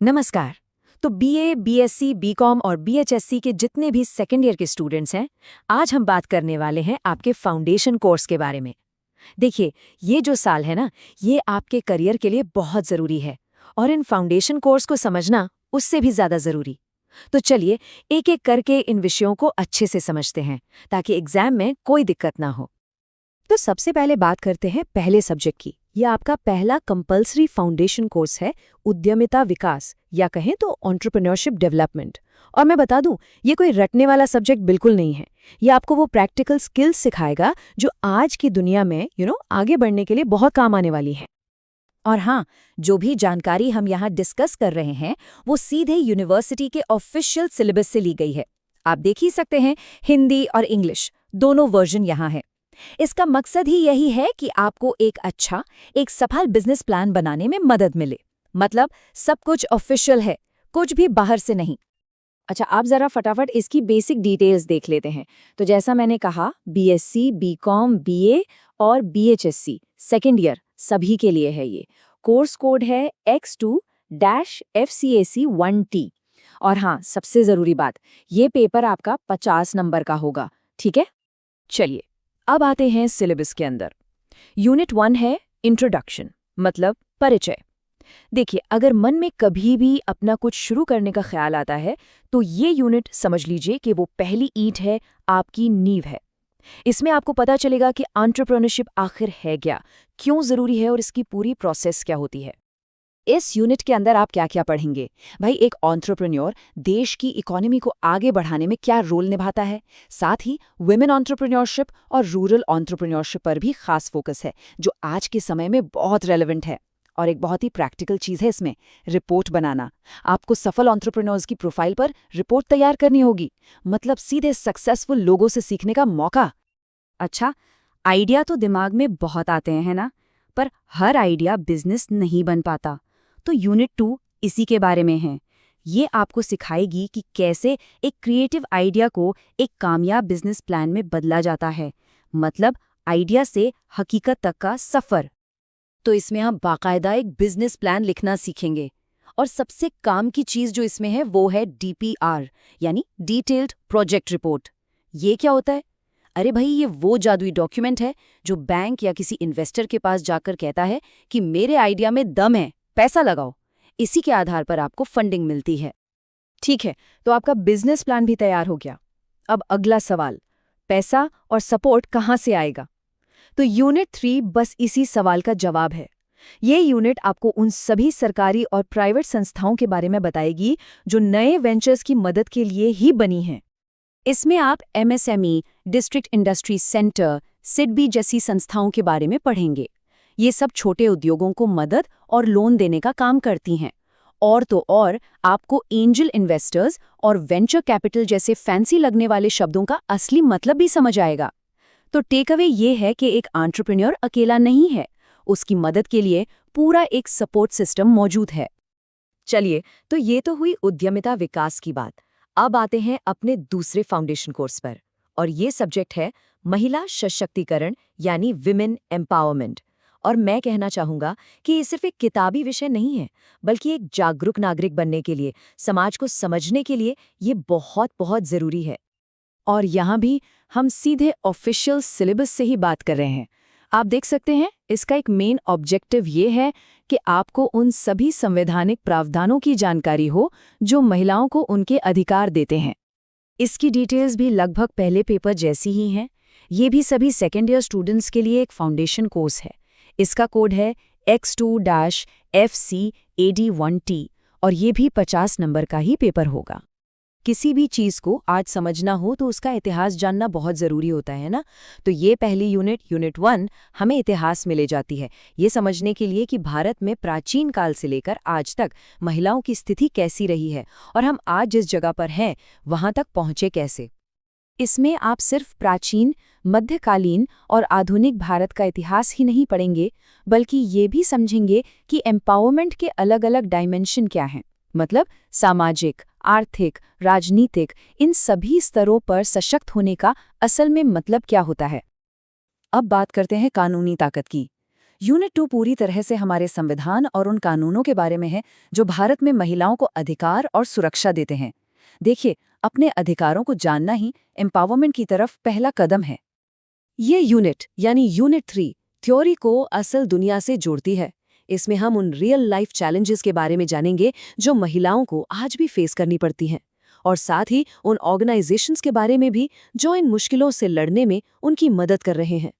नमस्कार। तो BA, BSc, BCom और बीएचएससी के जितने भी सेकेंड ईयर के स्टूडेंट्स हैं, आज हम बात करने वाले हैं आपके फाउंडेशन कोर्स के बारे में। देखिए, ये जो साल है ना, ये आपके करियर के लिए बहुत ज़रूरी है और इन फाउंडेशन कोर्स को समझना उससे भी ज़्यादा ज़रूरी। तो चलिए, एक-एक करके इन विषयों को अच्छे से समझते हैं, ताकि एग्जाम में कोई दिक्कत ना हो। तो सबसे पहले बात करते हैं पहले सब्जेक्ट की। यह आपका पहला कंपल्सरी फाउंडेशन कोर्स है, उद्यमिता विकास या कहें तो एंटरप्रेन्योरशिप डेवलपमेंट। और मैं बता दूं, ये कोई रटने वाला सब्जेक्ट बिल्कुल नहीं है। ये आपको वो प्रैक्टिकल स्किल्स सिखाएगा जो आज की दुनिया में आगे बढ़ने के लिए बहुत काम आने वाली है। और हाँ, जो भी जानकारी हम यहाँ डिस्कस कर रहे हैं वो सीधे यूनिवर्सिटी के ऑफिशियल सिलेबस से ली गई है। आप देख ही सकते हैं, हिंदी और इंग्लिश दोनों वर्जन यहाँ है। इसका मकसद ही यही है कि आपको एक सफल बिजनेस प्लान बनाने में मदद मिले। मतलब सब कुछ ऑफिशियल है, कुछ भी बाहर से नहीं। अच्छा, आप जरा फटाफट इसकी बेसिक डिटेल्स देख लेते हैं। तो जैसा मैंने कहा, बीएससी, बीकॉम, बीए और बीएचएससी सेकेंड ईयर सभी के लिए है ये। कोर्स कोड है X2-FCAC1T। और हाँ, सबसे जरूरी बात, ये पेपर आपका 50 नंबर का होगा, ठीक है? चलिए, अब आते हैं सिलेबस के अंदर। यूनिट 1 है इंट्रोडक्शन, मतलब परिचय। देखिए, अगर मन में कभी भी अपना कुछ शुरू करने का ख्याल आता है तो ये यूनिट समझ लीजिए कि वो पहली ईंट है, आपकी नींव है। इसमें आपको पता चलेगा कि एंटरप्रेन्योरशिप आखिर है क्या, क्यों जरूरी है और इसकी पूरी प्रोसेस क्या होती है। इस यूनिट के अंदर आप क्या क्या पढ़ेंगे? भाई, एक एंटरप्रेन्योर देश की इकोनॉमी को आगे बढ़ाने में क्या रोल निभाता है। साथ ही वुमेन एंटरप्रेन्योरशिप और रूरल एंटरप्रेन्योरशिप पर भी खास फोकस है, जो आज के समय में बहुत रेलेवेंट है। और एक बहुत ही प्रैक्टिकल चीज़ है इसमें, रिपोर्ट बनाना। आपको सफल एंटरप्रेन्योर्स की प्रोफाइल पर रिपोर्ट तैयार करनी होगी, मतलब सीधे सक्सेसफुल लोगों से सीखने का मौका। अच्छा, आइडिया तो दिमाग में बहुत आते हैं, है ना? पर हर आइडिया बिजनेस नहीं बन पाता। तो यूनिट 2 इसी के बारे में है। ये आपको सिखाएगी कि कैसे एक क्रिएटिव आइडिया को एक कामयाब बिजनेस प्लान में बदला जाता है। मतलब आइडिया से हकीकत तक का सफर। तो इसमें आप बाकायदा एक बिजनेस प्लान लिखना सीखेंगे। और सबसे काम की चीज जो इसमें है वो है DPR, यानी डिटेल्ड प्रोजेक्ट रिपोर्ट। ये क्या होता है? अरे भाई, ये वो जादुई डॉक्यूमेंट है जो बैंक या किसी इन्वेस्टर के पास जाकर कहता है कि मेरे आइडिया में दम है, पैसा लगाओ। इसी के आधार पर आपको फंडिंग मिलती है। ठीक है, तो आपका बिजनेस प्लान भी तैयार हो गया। अब अगला सवाल, पैसा और सपोर्ट कहाँ से आएगा? तो यूनिट 3 बस इसी सवाल का जवाब है। ये यूनिट आपको उन सभी सरकारी और प्राइवेट संस्थाओं के बारे में बताएगी जो नए वेंचर्स की मदद के लिए ही बनी हैं। इसमें आप MSME, district industry centre, SIDBI जैसी संस्थाओं के बारे में पढ़ेंगे। ये सब छोटे उद्योगों को मदद और लोन देने का काम करती हैं। और तो और, आपको एंजल इन्वेस्टर्स और वेंचर कैपिटल जैसे फैंसी लगने वाले शब्दों का असली मतलब भी समझ आएगा। तो टेक अवे ये है कि एक एंटरप्रेन्योर अकेला नहीं है, उसकी मदद के लिए पूरा एक सपोर्ट सिस्टम मौजूद है। चलिए, तो ये तो हुई उद्यमिता विकास की बात। अब आते हैं अपने दूसरे फाउंडेशन कोर्स पर, और ये सब्जेक्ट है महिला सशक्तिकरण, यानी विमेन एम्पावरमेंट। और मैं कहना चाहूँगा कि ये सिर्फ एक किताबी विषय नहीं है, बल्कि एक जागरूक नागरिक बनने के लिए, समाज को समझने के लिए ये बहुत बहुत ज़रूरी है। और यहाँ भी हम सीधे ऑफिशियल सिलेबस से ही बात कर रहे हैं। आप देख सकते हैं, इसका एक मेन ऑब्जेक्टिव ये है कि आपको उन सभी संवैधानिक प्रावधानों की जानकारी हो जो महिलाओं को उनके अधिकार देते हैं। इसकी डिटेल्स भी लगभग पहले पेपर जैसी ही हैं। ये भी सभी सेकेंड ईयर स्टूडेंट्स के लिए एक फाउंडेशन कोर्स है। इसका कोड है X2-FCAD1T और ये भी 50 नंबर का ही पेपर होगा। किसी भी चीज़ को आज समझना हो तो उसका इतिहास जानना बहुत ज़रूरी होता है ना। तो ये पहली यूनिट 1 हमें इतिहास में ले जाती है, ये समझने के लिए कि भारत में प्राचीन काल से लेकर आज तक महिलाओं की स्थिति कैसी रही है और हम आज जिस जगह पर हैं वहाँ तक पहुँचे कैसे। इसमें आप सिर्फ प्राचीन, मध्यकालीन और आधुनिक भारत का इतिहास ही नहीं पढ़ेंगे, बल्कि ये भी समझेंगे कि एम्पावरमेंट के अलग-अलग डायमेंशन क्या हैं। मतलब सामाजिक, आर्थिक, राजनीतिक, इन सभी स्तरों पर सशक्त होने का असल में मतलब क्या होता है। अब बात करते हैं कानूनी ताकत की। यूनिट 2 पूरी तरह से हमारे संविधान और उन कानूनों के बारे में है जो भारत में महिलाओं को अधिकार और सुरक्षा देते हैं। देखिए, अपने अधिकारों को जानना ही एम्पावरमेंट की तरफ पहला कदम है। ये यूनिट यानी यूनिट 3 थ्योरी को असल दुनिया से जोड़ती है। इसमें हम उन रियल लाइफ चैलेंजेस के बारे में जानेंगे जो महिलाओं को आज भी फेस करनी पड़ती हैं, और साथ ही उन ऑर्गेनाइजेशंस के बारे में भी जो इन मुश्किलों से लड़ने में उनकी मदद कर रहे हैं।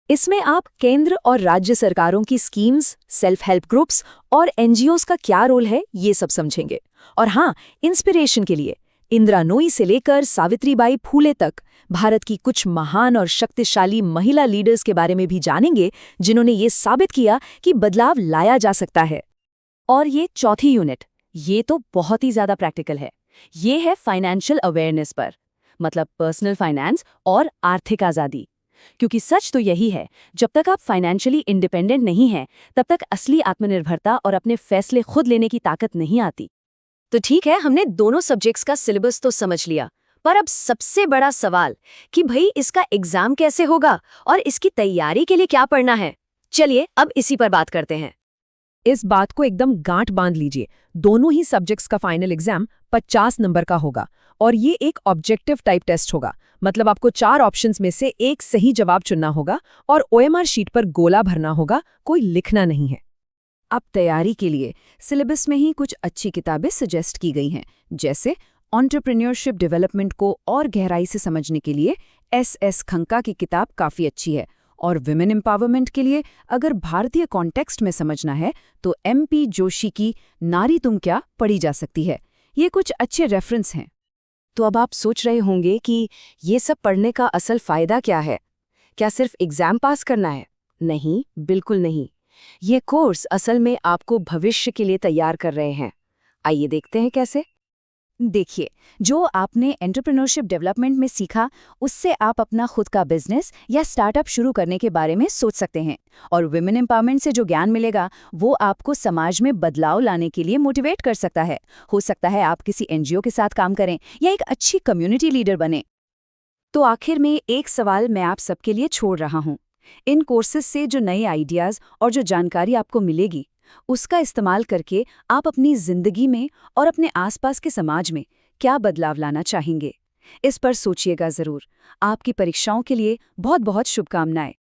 इसमें आप केंद्र और राज्य सरकारों की स्कीम्स, सेल्फ हेल्प ग्रुप्स और एनजीओज का क्या रोल है, ये सब समझेंगे। और हाँ, इंस्पिरेशन के लिए इंदिरा नोई से लेकर सावित्रीबाई फूले तक भारत की कुछ महान और शक्तिशाली महिला लीडर्स के बारे में भी जानेंगे, जिन्होंने ये साबित किया कि बदलाव लाया जा सकता है। और ये चौथी यूनिट, ये तो बहुत ही ज्यादा प्रैक्टिकल है। ये है फाइनेंशियल अवेयरनेस पर, मतलब पर्सनल फाइनेंस और आर्थिक आज़ादी। क्योंकि सच तो यही है, जब तक आप फाइनेंशियली इंडिपेंडेंट नहीं हैं, तब तक असली आत्मनिर्भरता और अपने फैसले खुद लेने की ताकत नहीं आती। तो ठीक है, हमने दोनों सब्जेक्ट्स का सिलेबस तो समझ लिया, पर अब सबसे बड़ा सवाल कि भाई इसका एग्जाम कैसे होगा और इसकी तैयारी के लिए क्या पढ़ना है। चलिए अब इसी पर बात करते हैं। इस बात को एकदम गांठ बांध लीजिए, दोनों ही सब्जेक्ट्स का फाइनल एग्जाम 50 नंबर का होगा और ये एक ऑब्जेक्टिव टाइप टेस्ट होगा। मतलब आपको 4 ऑप्शंस में से एक सही जवाब चुनना होगा और ओएमआर शीट पर गोला भरना होगा, कोई लिखना नहीं है। अब तैयारी के लिए सिलेबस में ही कुछ अच्छी किताबें सजेस्ट की गई हैं, जैसे एंटरप्रेन्योरशिप डेवलपमेंट को और गहराई से समझने के लिए एस खंका की किताब काफ़ी अच्छी है, और विमेन एम्पावरमेंट के लिए अगर भारतीय कॉन्टेक्स्ट में समझना है तो MP जोशी की नारी तुम क्या पढ़ी जा सकती है। ये कुछ अच्छे रेफरेंस हैं। तो अब आप सोच रहे होंगे कि ये सब पढ़ने का असल फायदा क्या है? क्या सिर्फ एग्जाम पास करना है? नहीं, बिल्कुल नहीं। ये कोर्स असल में आपको भविष्य के लिए तैयार कर रहे हैं। आइए देखते हैं कैसे। देखिए, जो आपने एंटरप्रेन्योरशिप डेवलपमेंट में सीखा, उससे आप अपना खुद का बिजनेस या स्टार्टअप शुरू करने के बारे में सोच सकते हैं। और विमेन एम्पावरमेंट से जो ज्ञान मिलेगा वो आपको समाज में बदलाव लाने के लिए मोटिवेट कर सकता है। हो सकता है आप किसी NGO के साथ काम करें या एक अच्छी कम्युनिटी लीडर बने। तो आखिर में एक सवाल मैं आप सबके लिए छोड़ रहा हूँ। इन कोर्सेज से जो नए आइडियाज़ और जो जानकारी आपको मिलेगी, उसका इस्तेमाल करके आप अपनी जिंदगी में और अपने आसपास के समाज में क्या बदलाव लाना चाहेंगे, इस पर सोचिएगा ज़रूर। आपकी परीक्षाओं के लिए बहुत बहुत शुभकामनाएं।